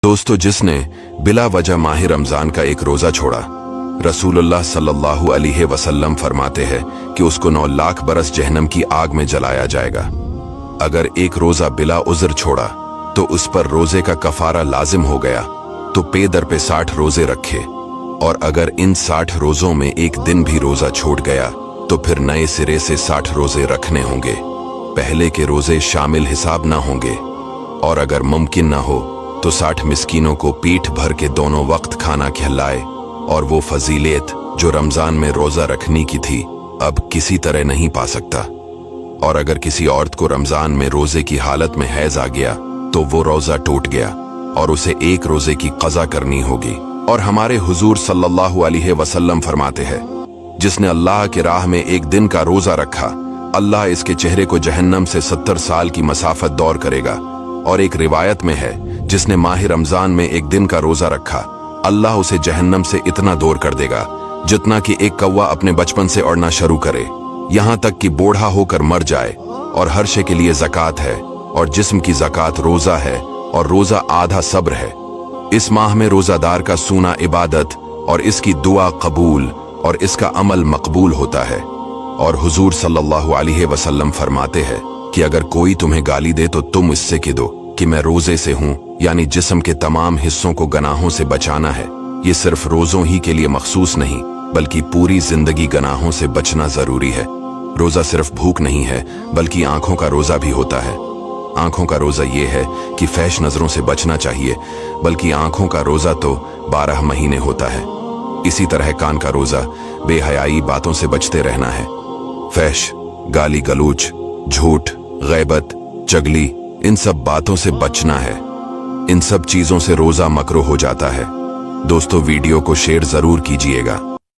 दोस्तों, जिसने बिला वजह माह रमजान का एक रोजा छोड़ा, रसूलुल्लाह सल्लल्लाहु अलैहि वसल्लम फरमाते हैं कि उसको 9 लाख बरस जहन्नम की आग में जलाया जाएगा। अगर एक रोजा बिला उज़्र छोड़ा तो उस पर रोजे का कफारा लाजिम हो गया तो पे दर पे 60 रोजे रखे, और अगर इन 60 रोजों में एक दिन भी रोजा छूट गया तो फिर नए सिरे से 60 रोजे रखने होंगे। पहले के रोजे शामिल हिसाब ना होंगे, और अगर मुमकिन ना हो तो 60 मिस्कीनों को पीठ भर के दोनों वक्त खाना खिलाए, और वो फजीलत जो रमजान में रोजा रखने की थी अब किसी तरह नहीं पा सकता। और अगर किसी औरत को रमजान में रोजे की हालत में हैज आ गया तो वो रोजा टूट गया और उसे एक रोजे की कज़ा करनी होगी। और हमारे हुजूर सल्लल्लाहु अलैहि वसल्लम फरमाते हैं, जिसने अल्लाह के राह में एक दिन का रोजा रखा, अल्लाह इसके चेहरे को जहन्नम से 70 साल की मसाफत दौर करेगा। और एक रिवायत में है, जिसने माह रमजान में एक दिन का रोजा रखा, अल्लाह उसे जहन्नम से इतना दूर कर देगा जितना कि एक कौवा अपने बचपन से उड़ना शुरू करे, यहाँ तक कि बूढ़ा होकर मर जाए। और हर शे के लिए ज़कात है, और जिस्म की ज़कात रोजा है, और रोजा आधा सब्र है। इस माह में रोजादार का सूना इबादत और इसकी दुआ कबूल और इसका अमल मकबूल होता है। और हुजूर सल्लल्लाहु अलैहि वसल्लम फरमाते हैं कि अगर कोई तुम्हें गाली दे तो तुम इससे कह दो कि मैं रोजे से हूँ, यानी जिस्म के तमाम हिस्सों को गनाहों से बचाना है। ये सिर्फ रोजों ही के लिए मखसूस नहीं, बल्कि पूरी जिंदगी गनाहों से बचना जरूरी है। रोजा सिर्फ भूख नहीं है, बल्कि आंखों का रोजा भी होता है। आंखों का रोजा ये है कि फैश नजरों से बचना चाहिए, बल्कि आंखों का रोजा तो 12 महीने होता है। इसी तरह कान का रोजा बेहयाई बातों से बचते रहना है। फैश, गाली गलूच, झूठ, गैबत, चगली, इन सब बातों से बचना है। इन सब चीजों से रोजा मकरूह हो जाता है। दोस्तों, वीडियो को शेयर जरूर कीजिएगा।